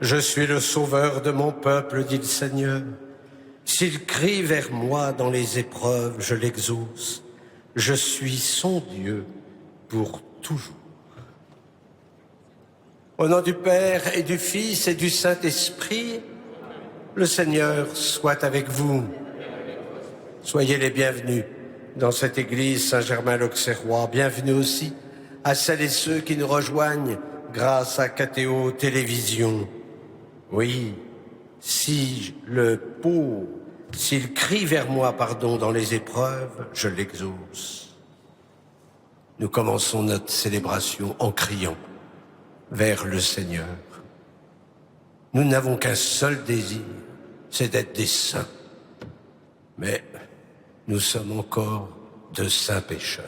Je suis le sauveur de mon peuple, dit le Seigneur. S'il crie vers moi dans les épreuves, je l'exauce. Je suis son Dieu pour toujours. Au nom du Père et du Fils et du Saint-Esprit, le Seigneur soit avec vous. Soyez les bienvenus dans cette église Saint-Germain-l'Auxerrois. Bienvenue aussi à celles et ceux qui nous rejoignent grâce à KTO Télévision. Oui, s'il crie vers moi, dans les épreuves, je l'exauce. Nous commençons notre célébration en criant vers le Seigneur. Nous n'avons qu'un seul désir, c'est d'être des saints. Mais nous sommes encore de saints pécheurs.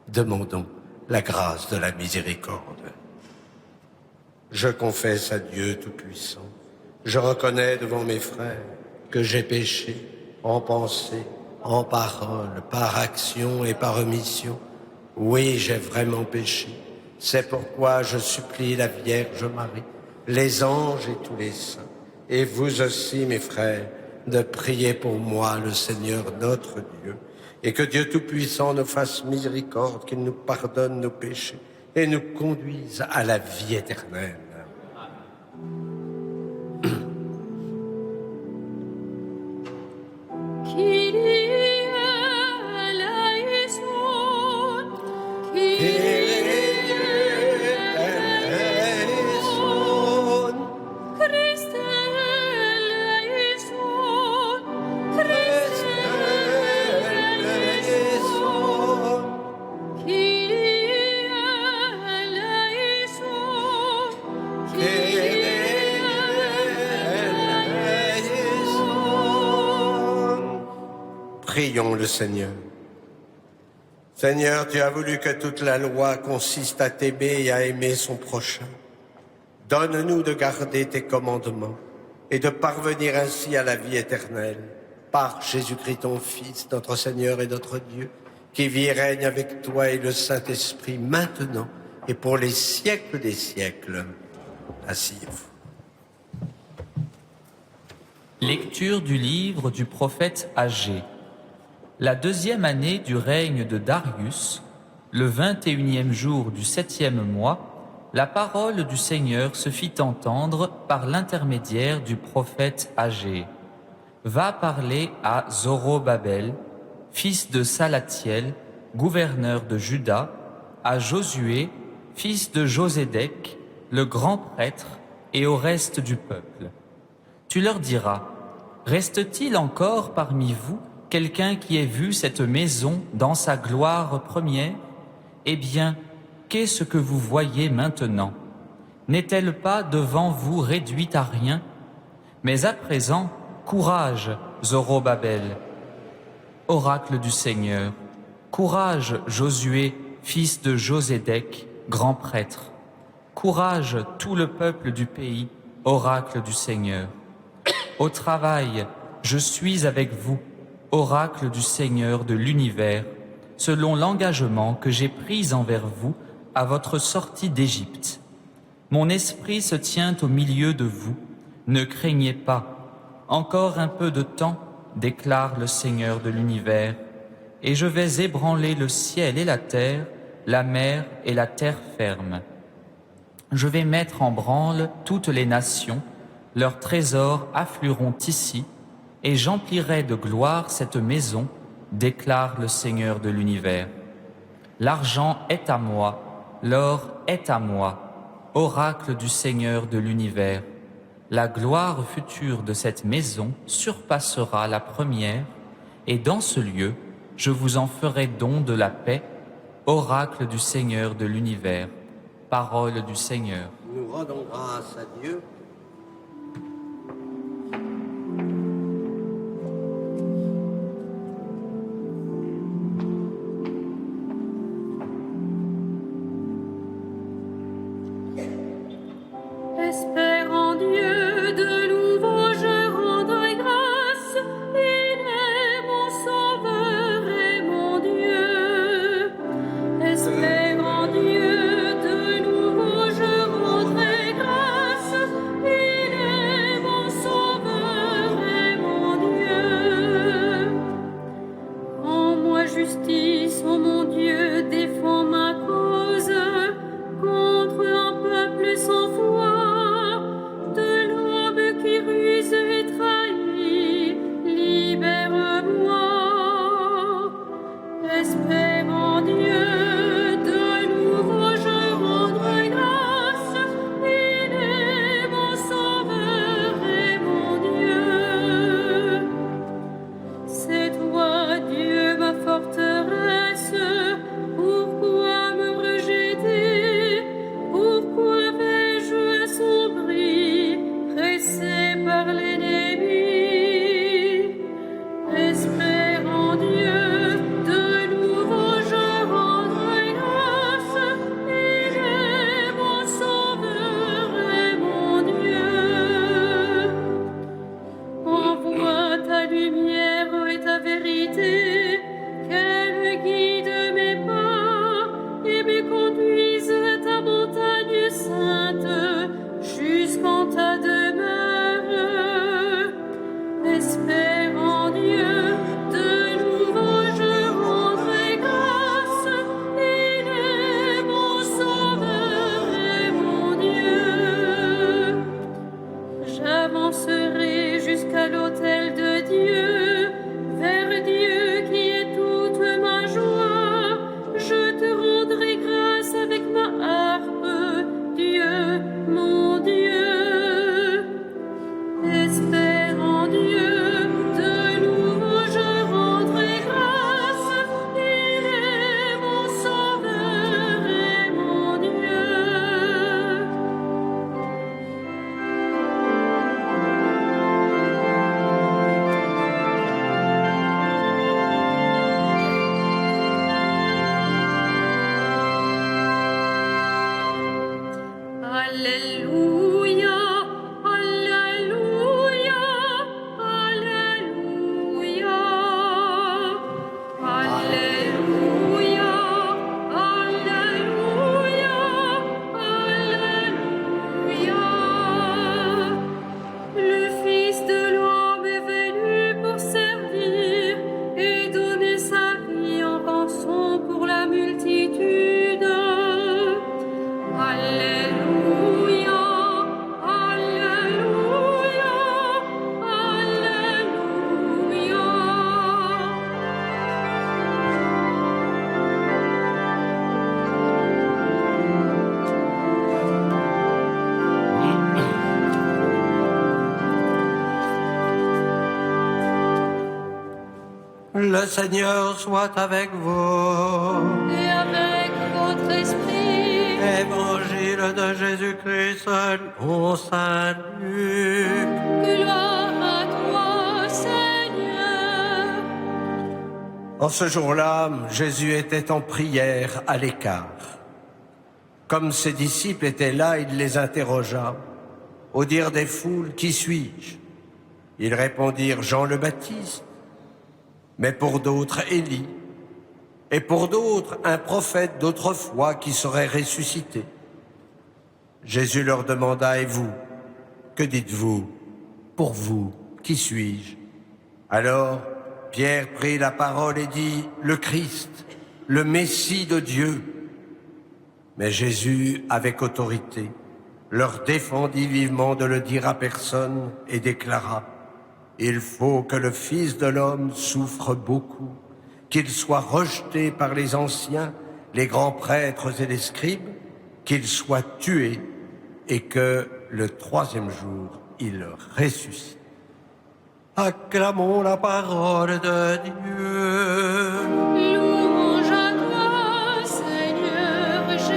Demandons la grâce de la miséricorde. Je confesse à Dieu Tout-Puissant, je reconnais devant mes frères que j'ai péché en pensée, en parole, par action et par omission. Oui, j'ai vraiment péché. C'est pourquoi je supplie la Vierge Marie, les anges et tous les saints, et vous aussi, mes frères, de prier pour moi, le Seigneur notre Dieu, et que Dieu Tout-Puissant nous fasse miséricorde, qu'il nous pardonne nos péchés et nous conduise à la vie éternelle. Prions le Seigneur. Seigneur, tu as voulu que toute la loi consiste à t'aimer et à aimer son prochain. Donne-nous de garder tes commandements et de parvenir ainsi à la vie éternelle, par Jésus-Christ ton Fils, notre Seigneur et notre Dieu, qui vit et règne avec toi et le Saint-Esprit maintenant et pour les siècles des siècles. Asseyez-vous. Lecture du livre du prophète Agée. La deuxième année du règne de Darius, le 21e jour du 7e mois, la parole du Seigneur se fit entendre par l'intermédiaire du prophète Agée. Va parler à Zorobabel, fils de Salatiel, gouverneur de Juda, à Josué, fils de Josédek, le grand prêtre, et au reste du peuple. Tu leur diras, reste-t-il encore parmi vous quelqu'un qui ait vu cette maison dans sa gloire première? Eh bien, qu'est-ce que vous voyez maintenant? N'est-elle pas devant vous réduite à rien? Mais à présent, courage, Zorobabel, oracle du Seigneur. Courage, Josué, fils de Josédek, grand prêtre. Courage, tout le peuple du pays, oracle du Seigneur. Au travail, je suis avec vous, oracle du Seigneur de l'univers, selon l'engagement que j'ai pris envers vous à votre sortie d'Égypte. Mon esprit se tient au milieu de vous, ne craignez pas. Encore un peu de temps, déclare le Seigneur de l'univers, et je vais ébranler le ciel et la terre, la mer et la terre ferme. Je vais mettre en branle toutes les nations, leurs trésors afflueront ici, et j'emplirai de gloire cette maison, déclare le Seigneur de l'univers. L'argent est à moi, l'or est à moi, oracle du Seigneur de l'univers. La gloire future de cette maison surpassera la première, et dans ce lieu, je vous en ferai don de la paix, oracle du Seigneur de l'univers. Parole du Seigneur. Nous rendons grâce à Dieu. Espère en Dieu, de nouveau je rendrai grâce. Il est mon sauveur et mon Dieu. Espère en Dieu, de nouveau je rendrai grâce. Le Seigneur soit avec vous. Et avec votre esprit. Évangile de Jésus-Christ selon saint Luc. Gloire à toi, Seigneur. En ce jour-là, Jésus était en prière à l'écart. Comme ses disciples étaient là, il les interrogea. Au dire des foules, qui suis-je? Ils répondirent, Jean le Baptiste. Mais pour d'autres, Élie. Et pour d'autres, un prophète d'autrefois qui serait ressuscité. Jésus leur demanda, et vous, que dites-vous? Pour vous, qui suis-je? Alors, Pierre prit la parole et dit, le Christ, le Messie de Dieu. Mais Jésus, avec autorité, leur défendit vivement de le dire à personne et déclara, il faut que le Fils de l'homme souffre beaucoup, qu'il soit rejeté par les anciens, les grands prêtres et les scribes, qu'il soit tué et que le troisième jour, il ressuscite. Acclamons la parole de Dieu. Louange à toi, Seigneur Jésus.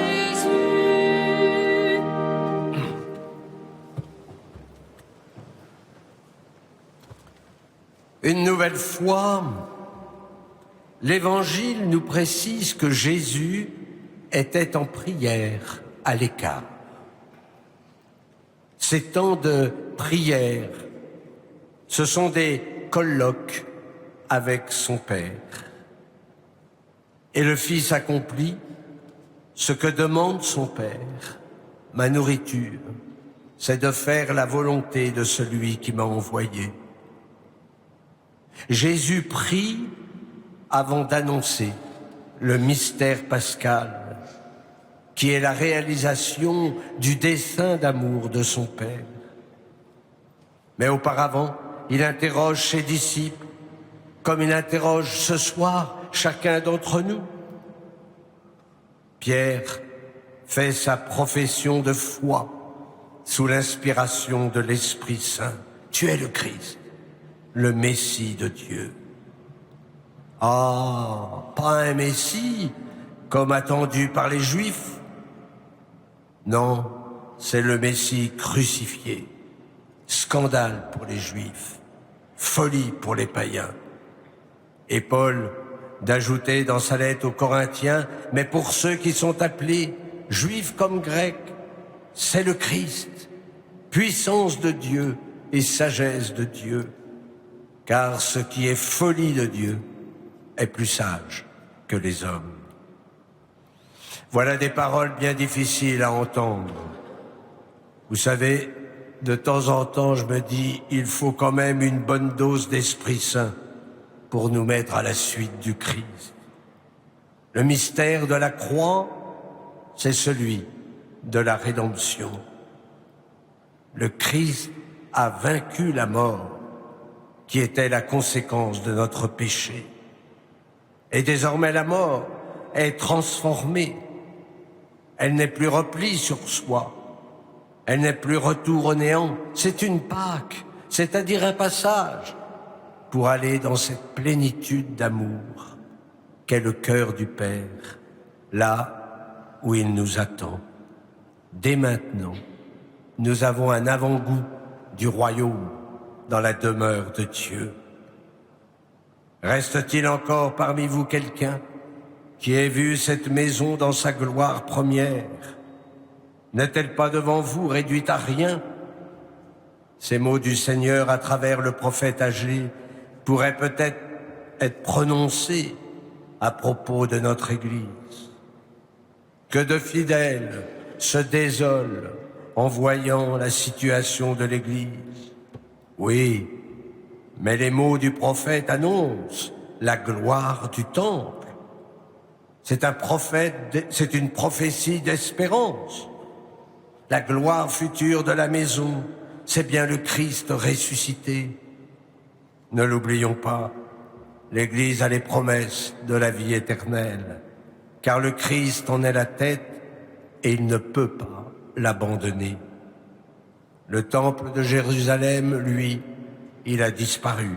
Une nouvelle fois, l'Évangile nous précise que Jésus était en prière à l'écart. Ces temps de prière, ce sont des colloques avec son Père. Et le Fils accomplit ce que demande son Père, ma nourriture, c'est de faire la volonté de celui qui m'a envoyé. Jésus prie avant d'annoncer le mystère pascal, qui est la réalisation du dessein d'amour de son Père. Mais auparavant, il interroge ses disciples, comme il interroge ce soir chacun d'entre nous. Pierre fait sa profession de foi sous l'inspiration de l'Esprit Saint. Tu es le Christ, le Messie de Dieu. Ah, pas un Messie comme attendu par les Juifs. Non, c'est le Messie crucifié. Scandale pour les Juifs, folie pour les païens. Et Paul d'ajouter dans sa lettre aux Corinthiens, mais pour ceux qui sont appelés, Juifs comme Grecs, c'est le Christ, puissance de Dieu et sagesse de Dieu. Car ce qui est folie de Dieu est plus sage que les hommes. Voilà des paroles bien difficiles à entendre. Vous savez, de temps en temps, je me dis, il faut quand même une bonne dose d'Esprit Saint pour nous mettre à la suite du Christ. Le mystère de la croix, c'est celui de la rédemption. Le Christ a vaincu la mort, qui était la conséquence de notre péché. Et désormais la mort est transformée. Elle n'est plus replie sur soi. Elle n'est plus retour au néant. C'est une Pâque, c'est-à-dire un passage pour aller dans cette plénitude d'amour qu'est le cœur du Père, là où il nous attend. Dès maintenant, nous avons un avant-goût du royaume dans la demeure de Dieu. Reste-t-il encore parmi vous quelqu'un qui ait vu cette maison dans sa gloire première? N'est-elle pas devant vous réduite à rien? Ces mots du Seigneur à travers le prophète Agé pourraient peut-être être prononcés à propos de notre Église. Que de fidèles se désolent en voyant la situation de l'Église. Oui, mais les mots du prophète annoncent la gloire du temple. C'est une prophétie d'espérance. La gloire future de la maison, c'est bien le Christ ressuscité. Ne l'oublions pas, l'Église a les promesses de la vie éternelle, car le Christ en est la tête et il ne peut pas l'abandonner. Le temple de Jérusalem, lui, il a disparu.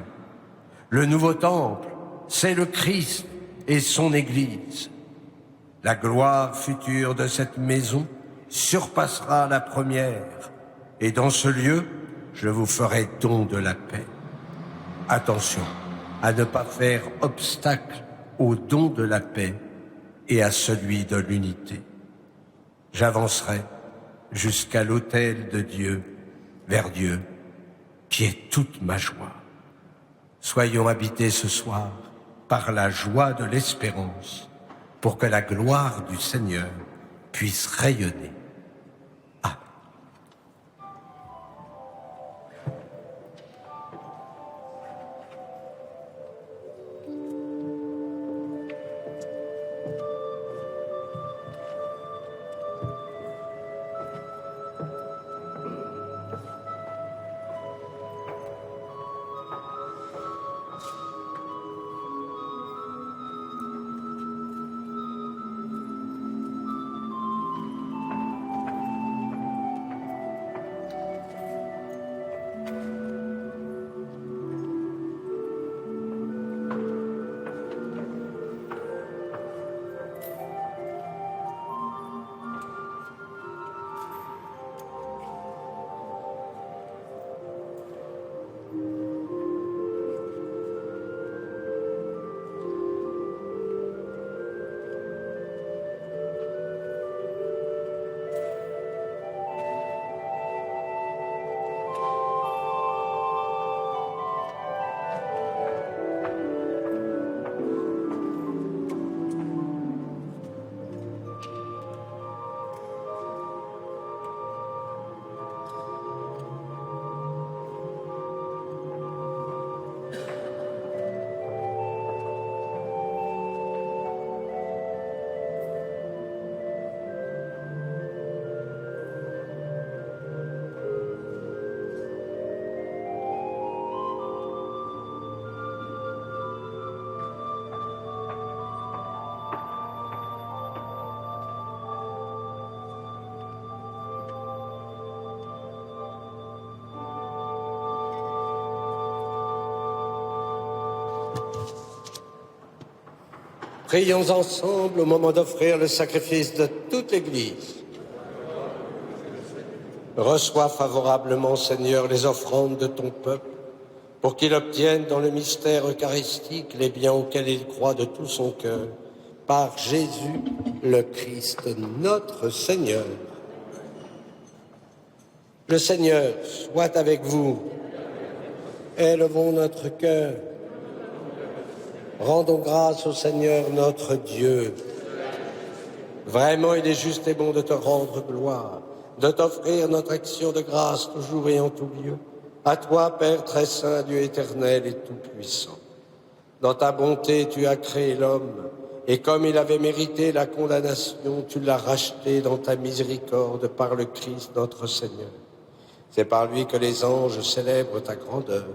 Le nouveau temple, c'est le Christ et son Église. La gloire future de cette maison surpassera la première, et dans ce lieu, je vous ferai don de la paix. Attention à ne pas faire obstacle au don de la paix et à celui de l'unité. J'avancerai jusqu'à l'autel de Dieu, vers Dieu, qui est toute ma joie. Soyons habités ce soir par la joie de l'espérance, pour que la gloire du Seigneur puisse rayonner. Amen. Prions ensemble au moment d'offrir le sacrifice de toute l'Église. Reçois favorablement, Seigneur, les offrandes de ton peuple, pour qu'il obtienne dans le mystère eucharistique les biens auxquels il croit de tout son cœur, par Jésus le Christ, notre Seigneur. Le Seigneur soit avec vous. Élevons notre cœur. Rendons grâce au Seigneur notre Dieu. Vraiment, il est juste et bon de te rendre gloire, de t'offrir notre action de grâce toujours et en tout lieu. À toi, Père très saint, Dieu éternel et tout-puissant. Dans ta bonté, tu as créé l'homme, et comme il avait mérité la condamnation, tu l'as racheté dans ta miséricorde par le Christ notre Seigneur. C'est par lui que les anges célèbrent ta grandeur,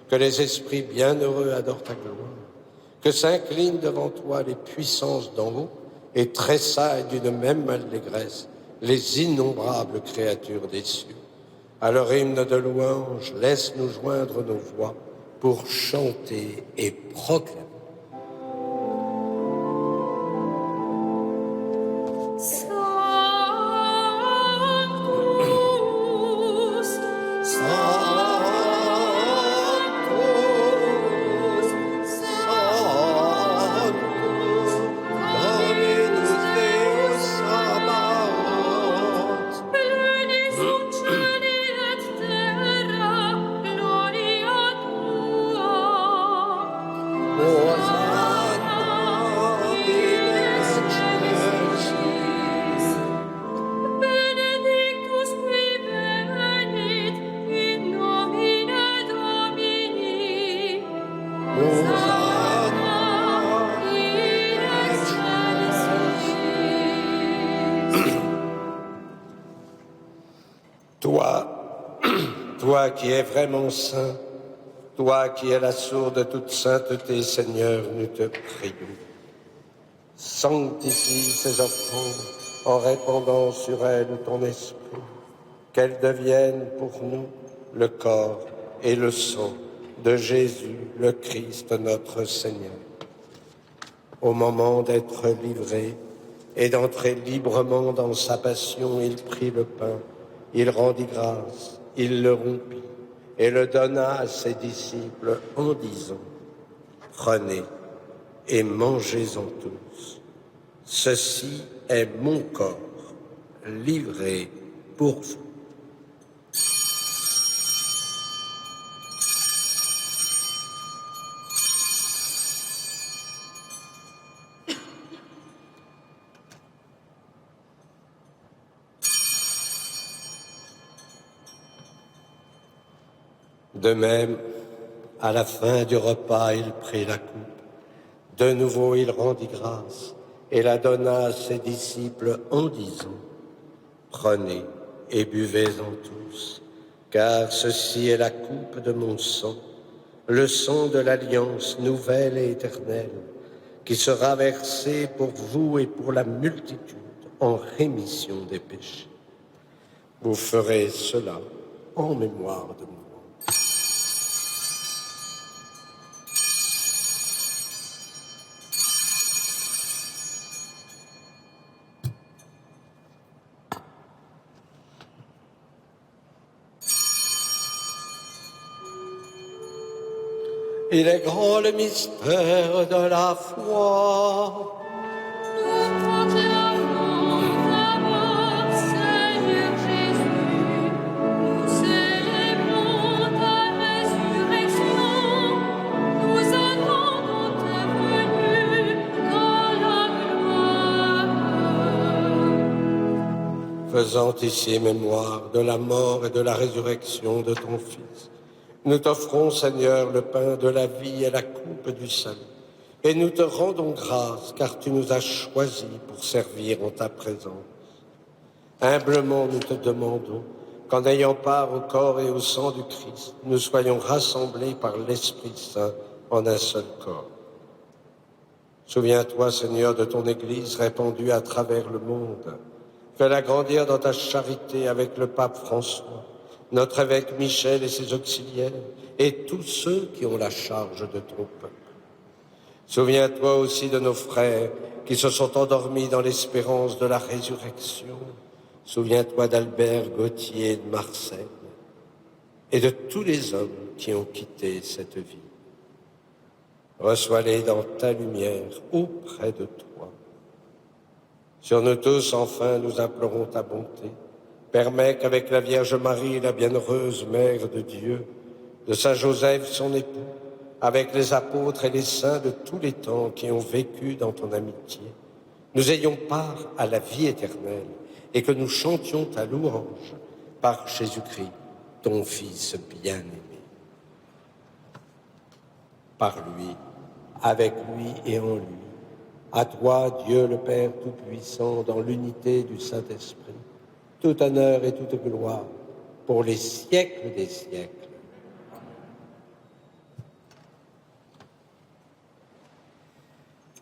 que les esprits bienheureux adorent ta gloire, que s'inclinent devant toi les puissances d'en haut et tressaillent d'une même allégresse les innombrables créatures des cieux. À leur hymne de louange, laisse-nous joindre nos voix pour chanter et proclamer. Toi qui es vraiment saint, toi qui es la source de toute sainteté, Seigneur, nous te prions. Sanctifie ces offrandes en répandant sur elles ton esprit, qu'elles deviennent pour nous le corps et le sang de Jésus, le Christ, notre Seigneur. au moment d'être livré et d'entrer librement dans sa passion, il prit le pain, il rendit grâce, il le rompit et le donna à ses disciples en disant, « Prenez et mangez-en tous. Ceci est mon corps, livré pour vous. » De même, à la fin du repas, il prit la coupe. De nouveau, il rendit grâce et la donna à ses disciples en disant, « Prenez et buvez-en tous, car ceci est la coupe de mon sang, le sang de l'alliance nouvelle et éternelle, qui sera versé pour vous et pour la multitude en rémission des péchés. Vous ferez cela en mémoire de moi. » Il est grand le mystère de la foi. Nous proclamons ta mort, Seigneur Jésus. Nous célébrons ta résurrection. Nous attendons ta venue dans la gloire. Faisant ici mémoire de la mort et de la résurrection de ton Fils, nous t'offrons, Seigneur, le pain de la vie et la coupe du salut. Et nous te rendons grâce, car tu nous as choisis pour servir en ta présence. Humblement, nous te demandons qu'en ayant part au corps et au sang du Christ, nous soyons rassemblés par l'Esprit Saint en un seul corps. Souviens-toi, Seigneur, de ton Église répandue à travers le monde. Fais-la grandir dans ta charité avec le pape François, notre évêque Michel et ses auxiliaires, et tous ceux qui ont la charge de ton peuple. Souviens-toi aussi de nos frères qui se sont endormis dans l'espérance de la résurrection. Souviens-toi d'Albert Gauthier et de Marcel, et de tous les hommes qui ont quitté cette vie. Reçois-les dans ta lumière auprès de toi. Sur nous tous, enfin, nous implorons ta bonté. Permets qu'avec la Vierge Marie, la bienheureuse Mère de Dieu, de Saint Joseph, son époux, avec les apôtres et les saints de tous les temps qui ont vécu dans ton amitié, nous ayons part à la vie éternelle et que nous chantions ta louange par Jésus-Christ, ton Fils bien-aimé. Par lui, avec lui et en lui, à toi, Dieu le Père Tout-Puissant, dans l'unité du Saint-Esprit, tout honneur et toute gloire pour les siècles des siècles.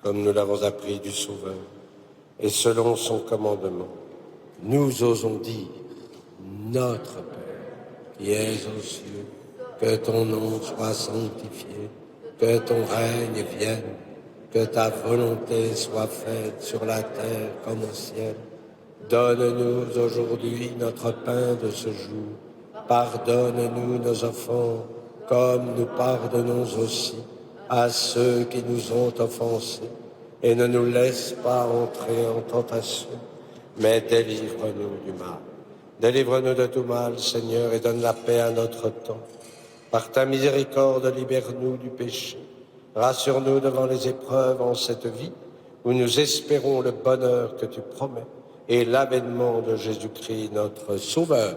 Comme nous l'avons appris du Sauveur, et selon son commandement, nous osons dire, Notre Père, qui es aux cieux, que ton nom soit sanctifié, que ton règne vienne, que ta volonté soit faite sur la terre comme au ciel. Donne-nous aujourd'hui notre pain de ce jour. Pardonne-nous nos offenses, comme nous pardonnons aussi à ceux qui nous ont offensés. Et ne nous laisse pas entrer en tentation, mais délivre-nous du mal. Délivre-nous de tout mal, Seigneur, et donne la paix à notre temps. Par ta miséricorde, libère-nous du péché. Rassure-nous devant les épreuves en cette vie, où nous espérons le bonheur que tu promets et l'avènement de Jésus-Christ, notre Sauveur.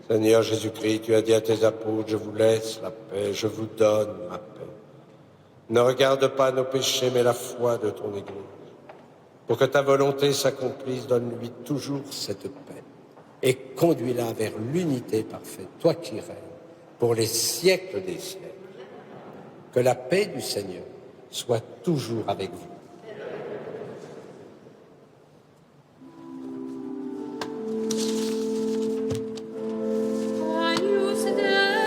Seigneur Jésus-Christ, tu as dit à tes apôtres, je vous laisse la paix, je vous donne ma paix. Ne regarde pas nos péchés, mais la foi de ton Église. Pour que ta volonté s'accomplisse, donne-lui toujours cette paix et conduis-la vers l'unité parfaite, toi qui règnes pour les siècles des siècles. Que la paix du Seigneur soit toujours avec vous. Agnus Dei.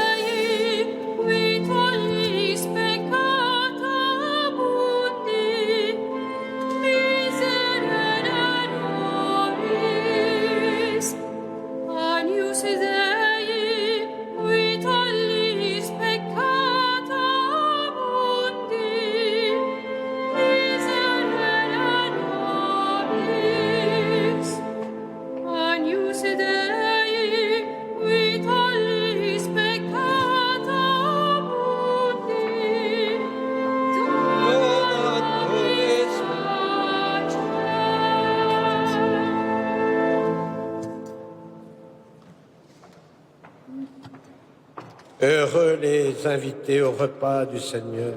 Heureux les invités au repas du Seigneur.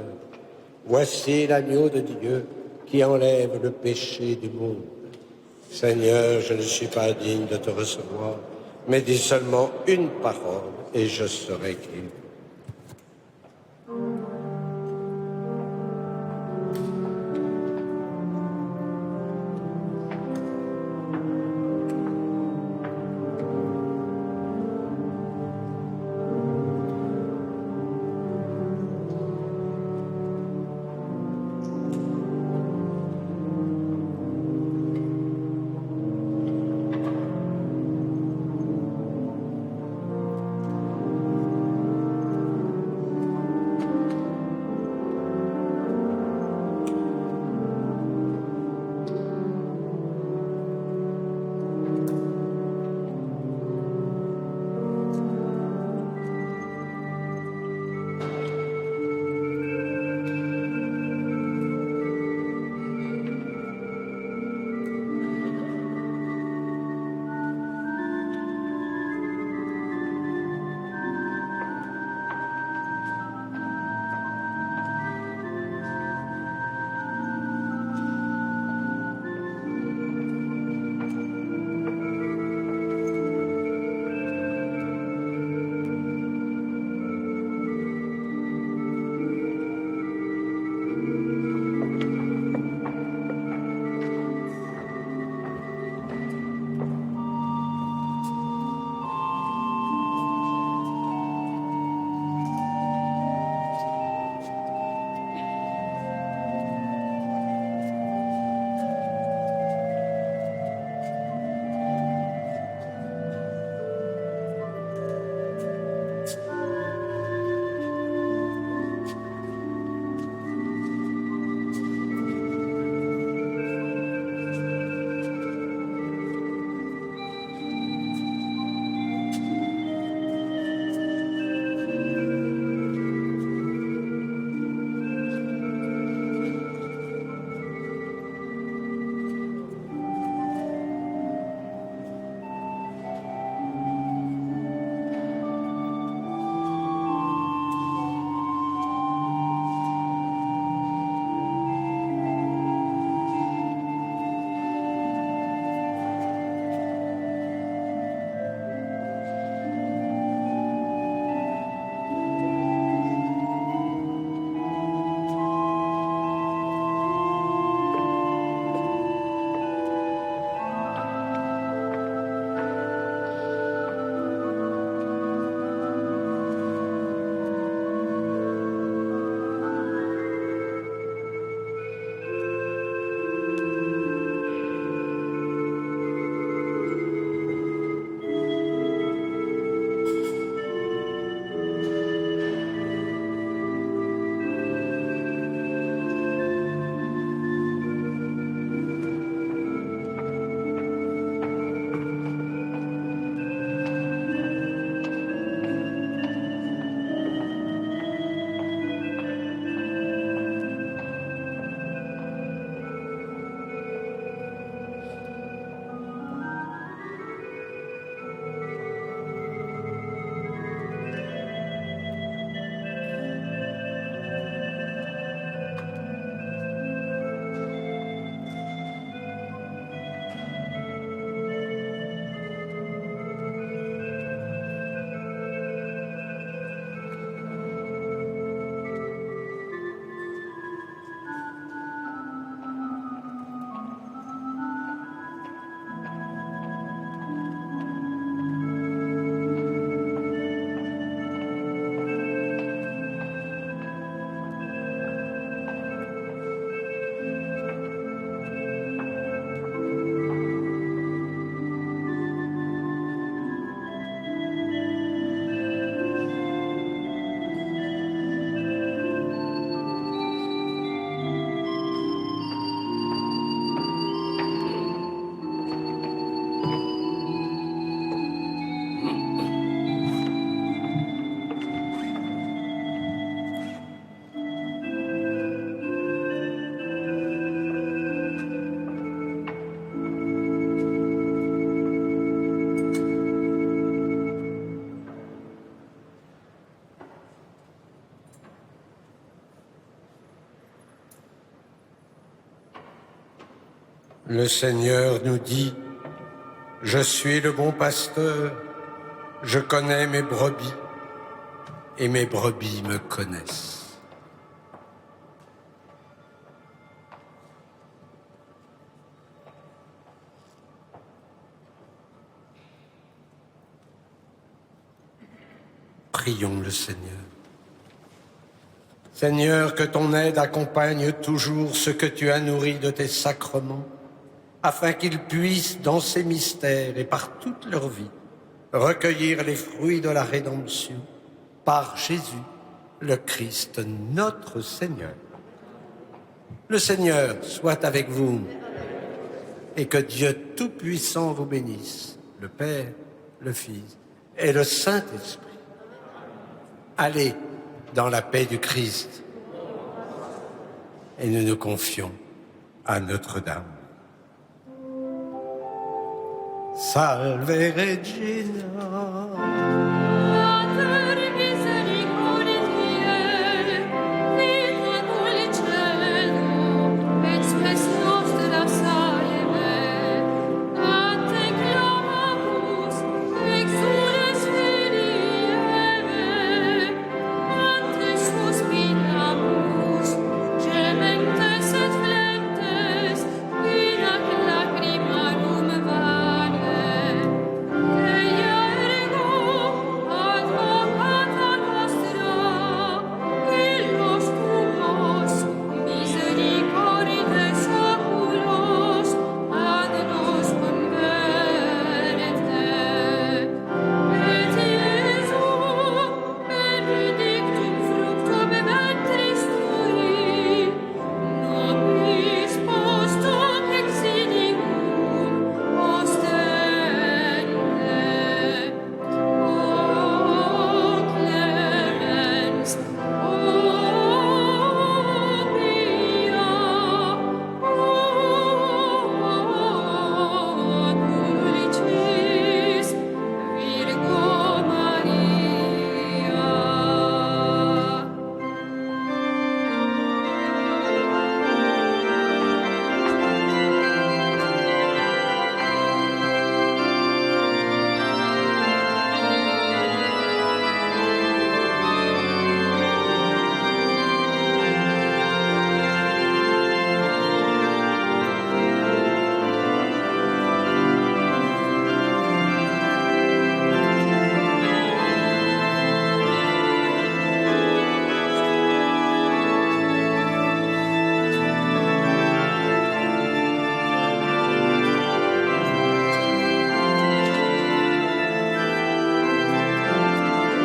Voici l'agneau de Dieu qui enlève le péché du monde. Seigneur, je ne suis pas digne de te recevoir, mais dis seulement une parole et je serai guéri. Le Seigneur nous dit, je suis le bon pasteur, je connais mes brebis, et mes brebis me connaissent. Prions le Seigneur. Seigneur, que ton aide accompagne toujours ceux que tu as nourris de tes sacrements, afin qu'ils puissent, dans ces mystères et par toute leur vie, recueillir les fruits de la rédemption par Jésus, le Christ, notre Seigneur. Le Seigneur soit avec vous et que Dieu Tout-Puissant vous bénisse, le Père, le Fils et le Saint-Esprit. Allez dans la paix du Christ et nous nous confions à Notre-Dame. Salve Regina.